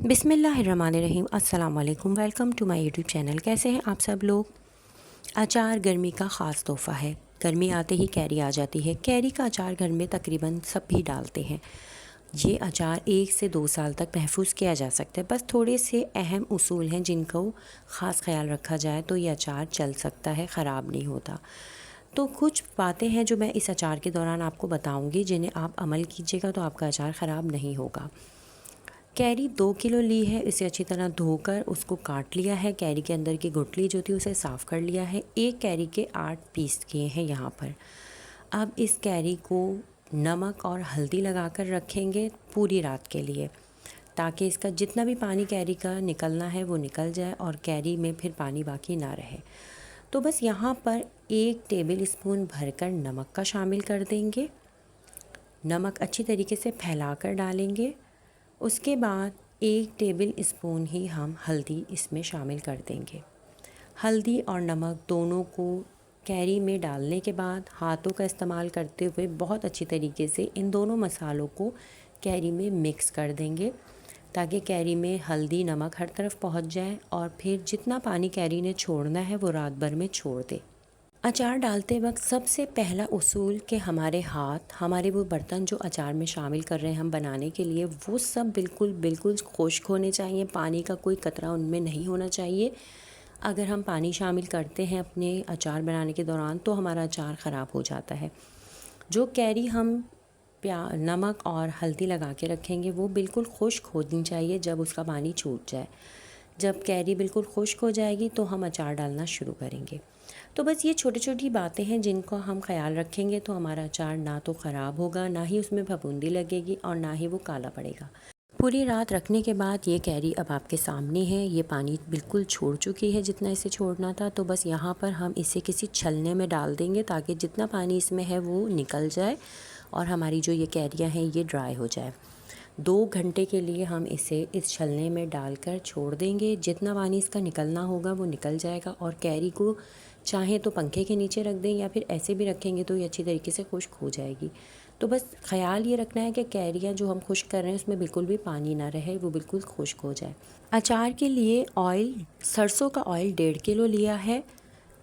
बिस्मिल्लाहिर्रहमानिर्रहीम। अस्सलाम वालेकुम। Welcome to my YouTube channel. कैसे हैं आप सब लोग। अचार गर्मी का ख़ास तोहफ़ा है। गर्मी आते ही कैरी आ जाती है। कैरी का अचार घर में तकरीबन सब भी डालते हैं। ये अचार 1 से 2 साल तक महफूज किया जा सकता है। बस थोड़े से अहम उसूल हैं जिनको ख़ास ख्याल रखा जाए तो ये अचार चल सकता है, ख़राब नहीं होता। तो कुछ बातें हैं जो मैं इस अचार के दौरान आपको बताऊंगी, जिन्हें आप अमल कीजिएगा तो आपका अचार ख़राब नहीं होगा। कैरी 2 किलो ली है। इसे अच्छी तरह धोकर उसको काट लिया है। कैरी के अंदर की गुठली जो थी उसे साफ़ कर लिया है। एक कैरी के 8 पीस किए हैं यहाँ पर। अब इस कैरी को नमक और हल्दी लगाकर रखेंगे पूरी रात के लिए, ताकि इसका जितना भी पानी कैरी का निकलना है वो निकल जाए और कैरी में फिर पानी बाकी ना रहे। तो बस यहाँ पर 1 टेबल स्पून भरकर नमक का शामिल कर देंगे। नमक अच्छी तरीके से फैलाकर डालेंगे। उसके बाद 1 टेबल स्पून ही हम हल्दी इसमें शामिल कर देंगे। हल्दी और नमक दोनों को कैरी में डालने के बाद हाथों का इस्तेमाल करते हुए बहुत अच्छी तरीके से इन दोनों मसालों को कैरी में मिक्स कर देंगे, ताकि कैरी में हल्दी नमक हर तरफ पहुंच जाए और फिर जितना पानी कैरी ने छोड़ना है वो रात भर में छोड़ दे। अचार डालते वक्त सबसे पहला उसूल कि हमारे हाथ, हमारे वो बर्तन जो अचार में शामिल कर रहे हैं हम बनाने के लिए, वो सब बिल्कुल खुश्क होने चाहिए। पानी का कोई कतरा उनमें नहीं होना चाहिए। अगर हम पानी शामिल करते हैं अपने अचार बनाने के दौरान तो हमारा अचार ख़राब हो जाता है। जो कैरी हम नमक और हल्दी लगा के रखेंगे वो बिल्कुल खुश्क होनी चाहिए। जब उसका पानी छूट जाए, जब कैरी बिल्कुल खुश्क हो जाएगी तो हम अचार डालना शुरू करेंगे। तो बस ये छोटी छोटी बातें हैं जिनको हम ख्याल रखेंगे तो हमारा अचार ना तो ख़राब होगा, ना ही उसमें फफूंदी लगेगी और ना ही वो काला पड़ेगा। पूरी रात रखने के बाद ये कैरी अब आपके सामने है। ये पानी बिल्कुल छोड़ चुकी है जितना इसे छोड़ना था। तो बस यहाँ पर हम इसे किसी छलने में डाल देंगे, ताकि जितना पानी इसमें है वो निकल जाए और हमारी जो ये कैरियाँ हैं ये ड्राई हो जाए। 2 घंटे के लिए हम इसे इस छलने में डालकर छोड़ देंगे। जितना पानी इसका निकलना होगा वो निकल जाएगा और कैरी को चाहे तो पंखे के नीचे रख दें या फिर ऐसे भी रखेंगे तो ये अच्छी तरीके से खुश्क हो जाएगी। तो बस ख़याल ये रखना है कि कैरियाँ जो हम खुश्क कर रहे हैं उसमें बिल्कुल भी पानी ना रहे, वो बिल्कुल खुश्क हो जाए। अचार के लिए ऑयल, सरसों का ऑयल 1.5 किलो लिया है।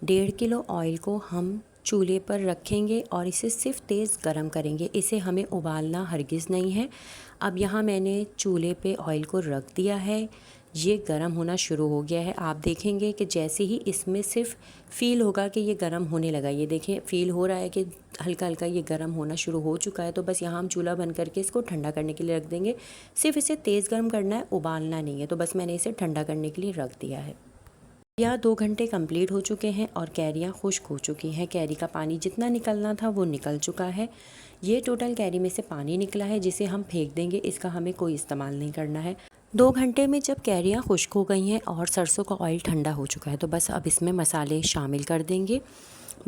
1.5 किलो ऑयल को हम चूल्हे पर रखेंगे और इसे सिर्फ तेज़ गरम करेंगे। इसे हमें उबालना हरगिज़ नहीं है। अब यहाँ मैंने चूल्हे पे ऑयल को रख दिया है। ये गरम होना शुरू हो गया है। आप देखेंगे कि जैसे ही इसमें सिर्फ फ़ील होगा कि ये गरम होने लगा, ये देखें फ़ील हो रहा है कि हल्का हल्का ये गरम होना शुरू हो चुका है। तो बस यहाँ हम चूल्हा बंद करके इसको ठंडा करने के लिए रख देंगे। सिर्फ इसे तेज़ गरम करना है, उबालना नहीं है। तो बस मैंने इसे ठंडा करने के लिए रख दिया है। या 2 घंटे कंप्लीट हो चुके हैं और कैरियाँ खुश्क हो चुकी हैं। कैरी का पानी जितना निकलना था वो निकल चुका है। ये टोटल कैरी में से पानी निकला है जिसे हम फेंक देंगे। इसका हमें कोई इस्तेमाल नहीं करना है। 2 घंटे में जब कैरियाँ खुश्क हो गई हैं और सरसों का ऑयल ठंडा हो चुका है तो बस अब इसमें मसाले शामिल कर देंगे।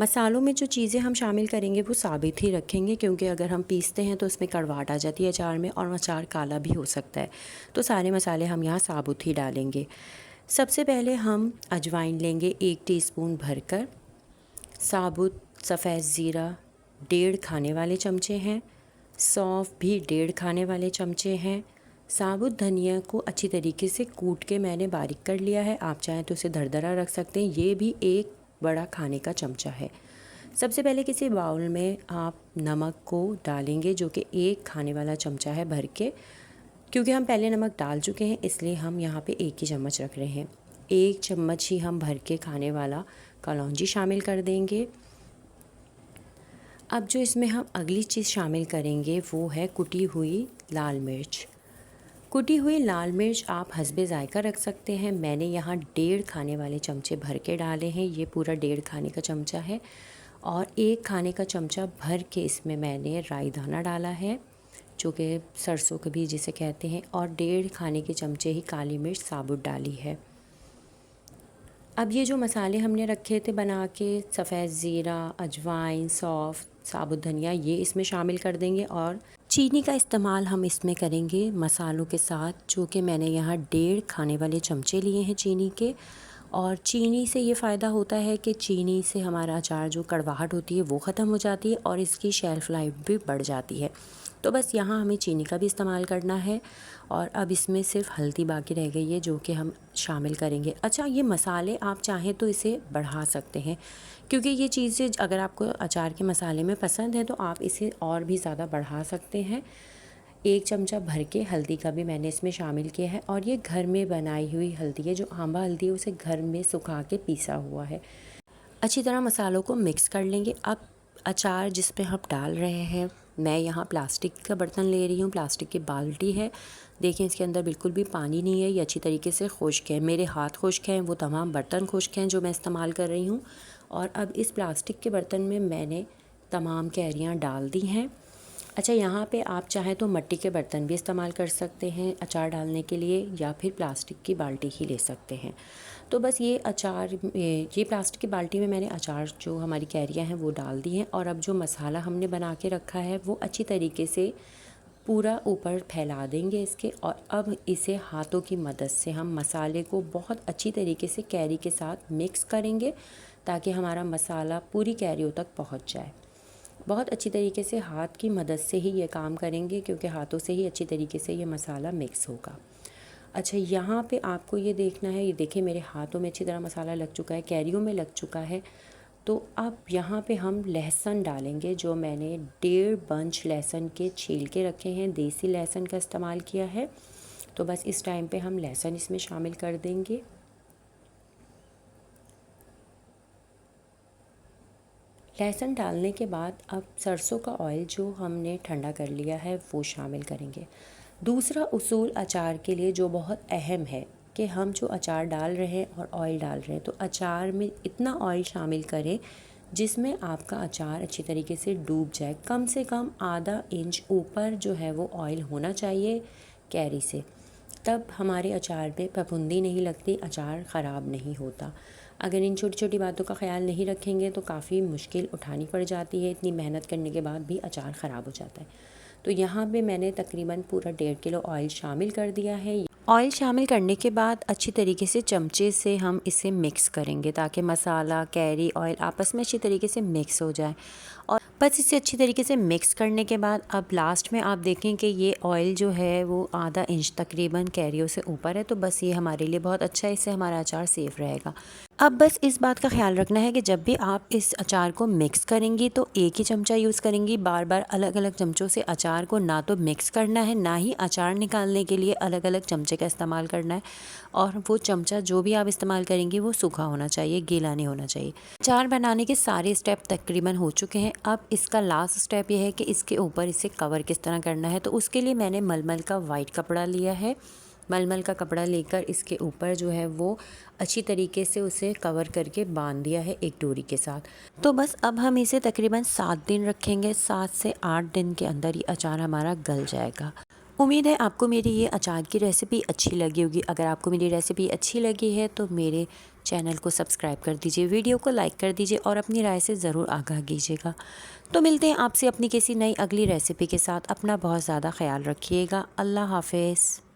मसालों में जो चीज़ें हम शामिल करेंगे वो साबित ही रखेंगे, क्योंकि अगर हम पीसते हैं तो उसमें कड़वाहट आ जाती है अचार में और अचार काला भी हो सकता है। तो सारे मसाले हम यहाँ साबुत ही डालेंगे। सबसे पहले हम अजवाइन लेंगे 1 टीस्पून भरकर। साबुत सफ़ेद ज़ीरा 1.5 खाने वाले चमचे हैं। सौंफ भी 1.5 खाने वाले चमचे हैं। साबुत धनिया को अच्छी तरीके से कूट के मैंने बारीक कर लिया है। आप चाहें तो उसे दरदरा रख सकते हैं। ये भी 1 बड़ा खाने का चमचा है। सबसे पहले किसी बाउल में आप नमक को डालेंगे, जो कि 1 खाने वाला चमचा है भर के। क्योंकि हम पहले नमक डाल चुके हैं इसलिए हम यहाँ पे 1 ही चम्मच रख रहे हैं। 1 चम्मच ही हम भर के खाने वाला कलौंजी शामिल कर देंगे। अब जो इसमें हम अगली चीज़ शामिल करेंगे वो है कुटी हुई लाल मिर्च। कुटी हुई लाल मिर्च आप हस्बे ज़ायका रख सकते हैं। मैंने यहाँ 1.5 खाने वाले चमचे भर के डाले हैं। ये पूरा 1.5 खाने का चमचा है और 1 खाने का चमचा भर के इसमें मैंने राई दाना डाला है, जो कि सरसों के बीज जिसे कहते हैं, और 1.5 खाने के चमचे ही काली मिर्च साबुत डाली है। अब ये जो मसाले हमने रखे थे बना के, सफ़ेद ज़ीरा, अजवाइन, सौंफ, साबुत धनिया, ये इसमें शामिल कर देंगे। और चीनी का इस्तेमाल हम इसमें करेंगे मसालों के साथ, जो कि मैंने यहाँ 1.5 खाने वाले चमचे लिए हैं चीनी के। और चीनी से ये फ़ायदा होता है कि चीनी से हमारा अचार जो कड़वाहट होती है वो ख़त्म हो जाती है और इसकी शेल्फ़ लाइफ भी बढ़ जाती है। तो बस यहाँ हमें चीनी का भी इस्तेमाल करना है और अब इसमें सिर्फ हल्दी बाकी रह गई है जो कि हम शामिल करेंगे। अच्छा, ये मसाले आप चाहें तो इसे बढ़ा सकते हैं, क्योंकि ये चीज़ें अगर आपको अचार के मसाले में पसंद है तो आप इसे और भी ज़्यादा बढ़ा सकते हैं। 1 चमचा भर के हल्दी का भी मैंने इसमें शामिल किया है और ये घर में बनाई हुई हल्दी है, जो आंबा हल्दी है उसे घर में सुखा के पीसा हुआ है। अच्छी तरह मसालों को मिक्स कर लेंगे। अब अचार जिस पे हम डाल रहे हैं, मैं यहाँ प्लास्टिक का बर्तन ले रही हूँ, प्लास्टिक की बाल्टी है। देखें इसके अंदर बिल्कुल भी पानी नहीं है, ये अच्छी तरीके से खुश्क है। मेरे हाथ खुश्क हैं, वो तमाम बर्तन खुश्क हैं जो मैं इस्तेमाल कर रही हूँ। और अब इस प्लास्टिक के बर्तन में मैंने तमाम कैरियाँ डाल दी हैं। अच्छा, यहाँ पे आप चाहें तो मिट्टी के बर्तन भी इस्तेमाल कर सकते हैं अचार डालने के लिए, या फिर प्लास्टिक की बाल्टी ही ले सकते हैं। तो बस ये प्लास्टिक की बाल्टी में मैंने अचार जो हमारी कैरियाँ हैं वो डाल दी हैं। और अब जो मसाला हमने बना के रखा है वो अच्छी तरीके से पूरा ऊपर फैला देंगे इसके। और अब इसे हाथों की मदद से हम मसाले को बहुत अच्छी तरीके से कैरी के साथ मिक्स करेंगे, ताकि हमारा मसाला पूरी कैरियों तक पहुँच जाए। बहुत अच्छी तरीके से हाथ की मदद से ही ये काम करेंगे, क्योंकि हाथों से ही अच्छी तरीके से ये मसाला मिक्स होगा। अच्छा, यहाँ पे आपको ये देखना है, ये देखिए मेरे हाथों में अच्छी तरह मसाला लग चुका है, कैरियों में लग चुका है। तो अब यहाँ पे हम लहसुन डालेंगे, जो मैंने 1.5 बंच लहसुन के छील के रखे हैं, देसी लहसुन का इस्तेमाल किया है। तो बस इस टाइम पे हम लहसुन इसमें शामिल कर देंगे। लहसुन डालने के बाद अब सरसों का ऑयल जो हमने ठंडा कर लिया है वो शामिल करेंगे। दूसरा उसूल अचार के लिए जो बहुत अहम है कि हम जो अचार डाल रहे हैं और ऑयल डाल रहे हैं, तो अचार में इतना ऑयल शामिल करें जिसमें आपका अचार अच्छी तरीके से डूब जाए। कम से कम आधा इंच ऊपर जो है वो ऑयल होना चाहिए कैरी से, तब हमारे अचार में फफूंदी नहीं लगती, अचार ख़राब नहीं होता। अगर इन छोटी छोटी बातों का ख्याल नहीं रखेंगे तो काफ़ी मुश्किल उठानी पड़ जाती है, इतनी मेहनत करने के बाद भी अचार ख़राब हो जाता है। तो यहाँ पे मैंने तकरीबन पूरा 1.5 किलो ऑयल शामिल कर दिया है। ऑयल शामिल करने के बाद अच्छी तरीके से चमचे से हम इसे मिक्स करेंगे, ताकि मसाला, कैरी, ऑयल आपस में अच्छी तरीके से मिक्स हो जाए। और बस इसे अच्छी तरीके से मिक्स करने के बाद अब लास्ट में आप देखें कि ये ऑयल जो है वो आधा इंच तकरीबन कैरियों से ऊपर है। तो बस ये हमारे लिए बहुत अच्छा है, इससे हमारा अचार सेफ़ रहेगा। अब बस इस बात का ख्याल रखना है कि जब भी आप इस अचार को मिक्स करेंगी तो एक ही चमचा यूज़ करेंगी। बार बार अलग अलग चमचों से अचार को ना तो मिक्स करना है, ना ही अचार निकालने के लिए अलग अलग चमचे का इस्तेमाल करना है। और वो चमचा जो भी आप इस्तेमाल करेंगी वो सूखा होना चाहिए, गीला नहीं होना चाहिए। अचार बनाने के सारे स्टेप तकरीबन हो चुके हैं। अब इसका लास्ट स्टेप ये है कि इसके ऊपर इसे कवर किस तरह करना है। तो उसके लिए मैंने मलमल का वाइट कपड़ा लिया है। मलमल का कपड़ा लेकर इसके ऊपर जो है वो अच्छी तरीके से उसे कवर करके बांध दिया है एक डोरी के साथ। तो बस अब हम इसे तकरीबन 7 दिन रखेंगे। 7 से 8 दिन के अंदर ये अचार हमारा गल जाएगा। उम्मीद है आपको मेरी ये अचार की रेसिपी अच्छी लगी होगी। अगर आपको मेरी रेसिपी अच्छी लगी है तो मेरे चैनल को सब्सक्राइब कर दीजिए, वीडियो को लाइक कर दीजिए और अपनी राय से ज़रूर आगाह कीजिएगा। तो मिलते हैं आपसे अपनी किसी नई अगली रेसिपी के साथ। अपना बहुत ज़्यादा ख्याल रखिएगा। अल्लाह हाफ़िज़।